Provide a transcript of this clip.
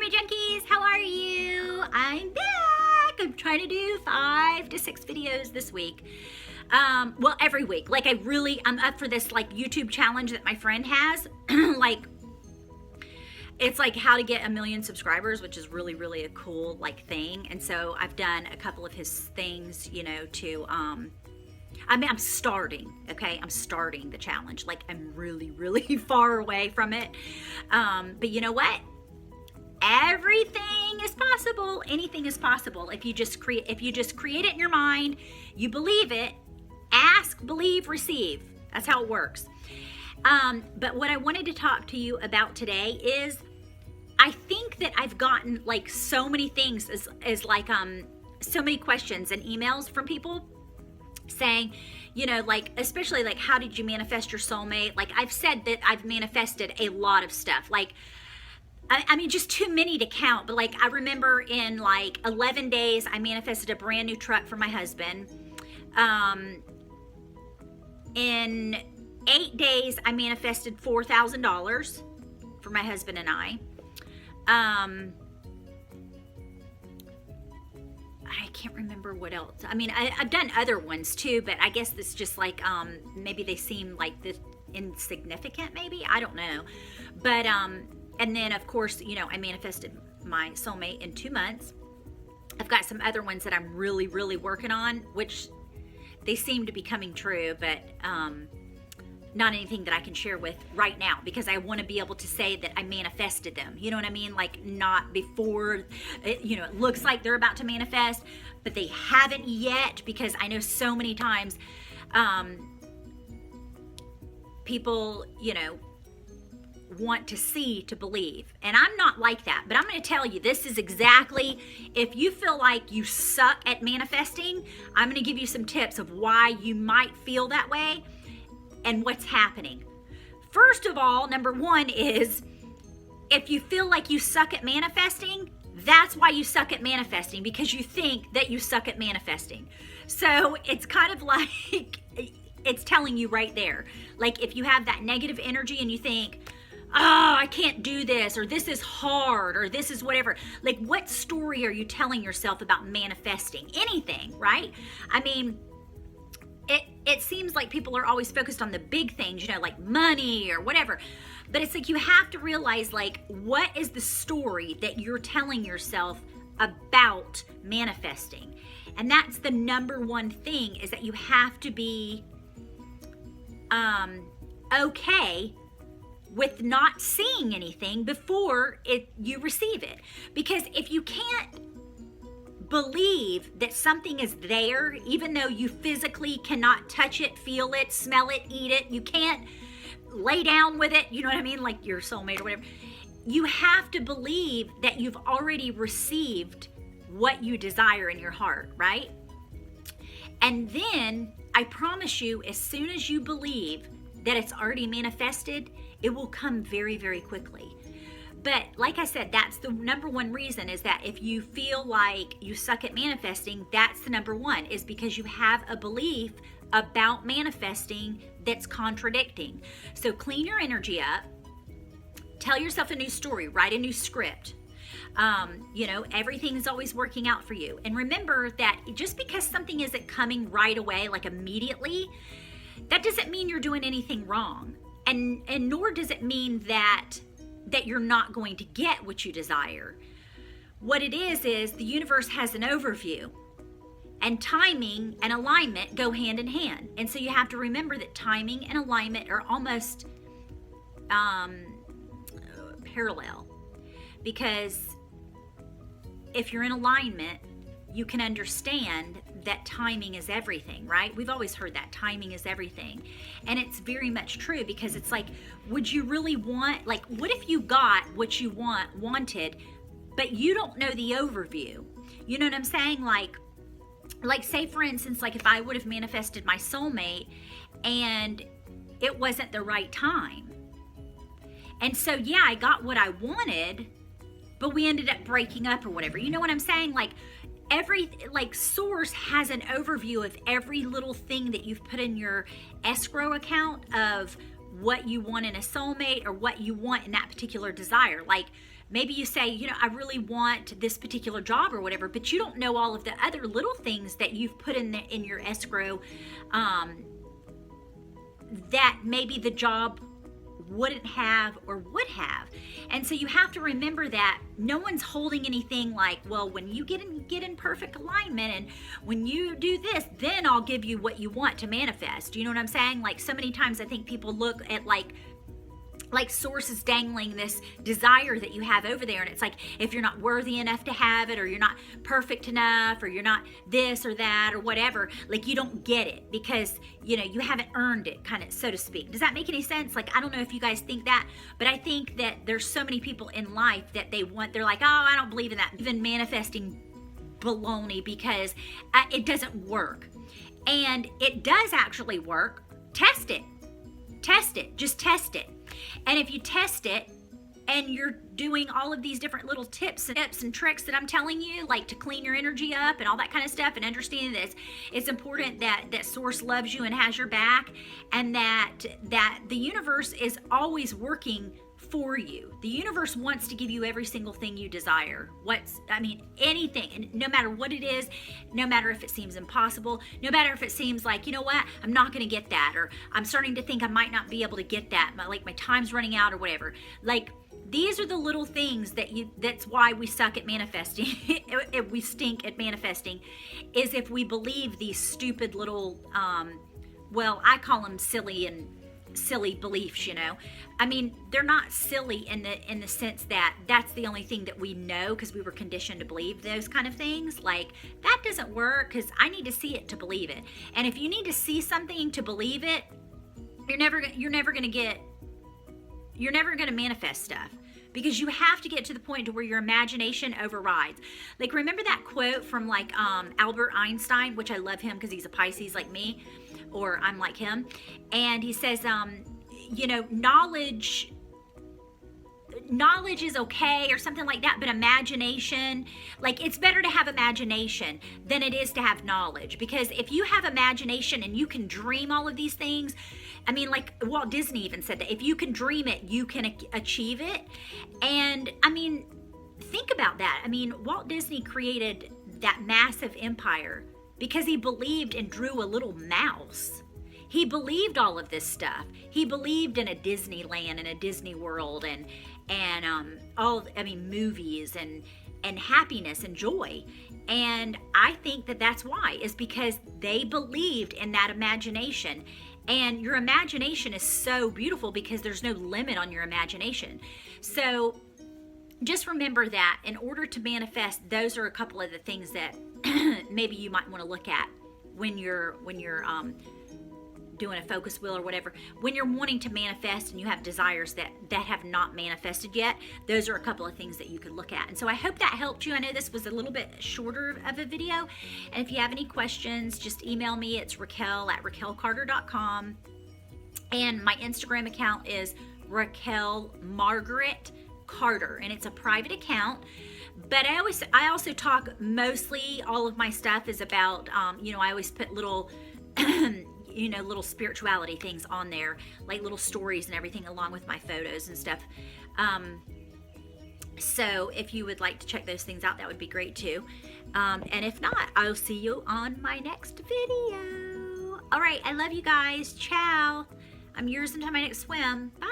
my junkies, how are you? I'm back. I'm trying to do 5 to 6 videos this week. Well, every week. Like I'm up for this like YouTube challenge that my friend has. Like, it's like how to get 1 million subscribers, which is really, really a cool like thing. And so I've done a couple of his things, you know, to, I'm starting, okay? I'm starting the challenge. Like, I'm really, really far away from it. But you know what? Everything is possible. Anything is possible if you just create it in your mind, you believe it, ask, believe, receive. That's how it works. But what I wanted to talk to you about today is I think that I've gotten like so many things as like so many questions and emails from people saying, you know, like, especially like, how did you manifest your soulmate? Like, I've said that I've manifested a lot of stuff. Like, I mean, just too many to count. But like, I remember in like 11 days, I manifested a brand new truck for my husband. In 8 days, I manifested $4,000 for my husband and I. I can't remember what else. I mean, I've done other ones too, but I guess this just like, maybe they seem like this insignificant, maybe, I don't know. But, and then of course, you know, I manifested my soulmate in 2 months. I've got some other ones that I'm really, really working on, which they seem to be coming true, but, not anything that I can share with right now, because I want to be able to say that I manifested them. You know what I mean? Like, not before, you know, it looks like they're about to manifest, but they haven't yet, because I know so many times people, you know, want to see to believe. And I'm not like that, but I'm going to tell you, this is exactly, if you feel like you suck at manifesting, I'm going to give you some tips of why you might feel that way and what's happening. First of all, number one is, if you feel like you suck at manifesting, that's why you suck at manifesting, because you think that you suck at manifesting. So it's kind of like, it's telling you right there. Like, if you have that negative energy and you think, oh, I can't do this, or this is hard, or this is whatever. Like, what story are you telling yourself about manifesting? Anything, right? I mean, it seems like people are always focused on the big things, you know, like money or whatever. But it's like, you have to realize, like, what is the story that you're telling yourself about manifesting? And that's the number one thing, is that you have to be okay with not seeing anything before you receive it. Because if you can't believe that something is there, even though you physically cannot touch it, feel it, smell it, eat it, you can't lay down with it, you know what I mean, like your soulmate or whatever, you have to believe that you've already received what you desire in your heart, right? And then I promise you, as soon as you believe that it's already manifested, it will come very, very quickly. But like I said, that's the number one reason, is that if you feel like you suck at manifesting, that's the number one, is because you have a belief about manifesting that's contradicting. So clean your energy up, tell yourself a new story, write a new script. You know, everything is always working out for you. And remember that just because something isn't coming right away, like immediately, that doesn't mean you're doing anything wrong. And nor does it mean that you're not going to get what you desire. What it is the universe has an overview, and timing and alignment go hand in hand. And so you have to remember that timing and alignment are almost parallel, because if you're in alignment, you can understand that timing is everything, right? We've always heard that timing is everything. And it's very much true, because it's like, would you really want, like, what if you got what you wanted, but you don't know the overview? You know what I'm saying? Like say for instance, like if I would have manifested my soulmate and it wasn't the right time. And so, yeah, I got what I wanted, but we ended up breaking up or whatever. You know what I'm saying? Like, source has an overview of every little thing that you've put in your escrow account of what you want in a soulmate or what you want in that particular desire. Like maybe you say, you know, I really want this particular job or whatever, but you don't know all of the other little things that you've put in your escrow, that maybe the job wouldn't have or would have. And so you have to remember that no one's holding anything like, well, when you get in perfect alignment and when you do this, then I'll give you what you want to manifest. You know what I'm saying? Like so many times I think people look at like sources dangling this desire that you have over there, and it's like, if you're not worthy enough to have it, or you're not perfect enough, or you're not this or that or whatever, like you don't get it because, you know, you haven't earned it, kind of, so to speak. Does that make any sense? Like, I don't know if you guys think that, but I think that there's so many people in life that they're like, oh, I don't believe in that, even manifesting baloney, because it doesn't work. And it does actually work. Test it, just test it. And if you test it and you're doing all of these different little tips and tricks that I'm telling you, like to clean your energy up and all that kind of stuff, and understanding this, it's important that source loves you and has your back, and that the universe is always working for you. The universe wants to give you every single thing you desire. Anything, and no matter what it is, no matter if it seems impossible, no matter if it seems like, you know what, I'm not going to get that, or I'm starting to think I might not be able to get that, my time's running out or whatever. Like, these are the little things that's why we suck at manifesting. We stink at manifesting, is if we believe these stupid little, I call them silly beliefs, you know. I mean, they're not silly in the sense that that's the only thing that we know because we were conditioned to believe those kind of things. Like, that doesn't work because I need to see it to believe it. And if you need to see something to believe it, you're never going to manifest stuff, because you have to get to the point to where your imagination overrides. Like, remember that quote from Albert Einstein, which I love him because he's a Pisces like me, or I'm like him. And he says, knowledge is okay, or something like that, but imagination, like, it's better to have imagination than it is to have knowledge. Because if you have imagination and you can dream all of these things, I mean, like Walt Disney even said that if you can dream it, you can achieve it. And I mean, think about that. I mean, Walt Disney created that massive empire because he believed and drew a little mouse. He believed all of this stuff. He believed in a Disneyland and a Disney World and movies and happiness and joy. And I think that's why, is because they believed in that imagination. And your imagination is so beautiful because there's no limit on your imagination. So just remember that in order to manifest, those are a couple of the things that maybe you might want to look at when you're doing a focus wheel or whatever. When you're wanting to manifest and you have desires that have not manifested yet, those are a couple of things that you could look at. And so I hope that helped you. I know this was a little bit shorter of a video. And if you have any questions, just email me. It's Raquel@RaquelCarter.com. And my Instagram account is Raquel Margaret Carter, and it's a private account. But I also talk, mostly all of my stuff is about, I always put little little spirituality things on there, like little stories and everything, along with my photos and stuff. So if you would like to check those things out, that would be great too. And if not, I'll see you on my next video. All right, I love you guys. Ciao. I'm yours until my next swim. Bye.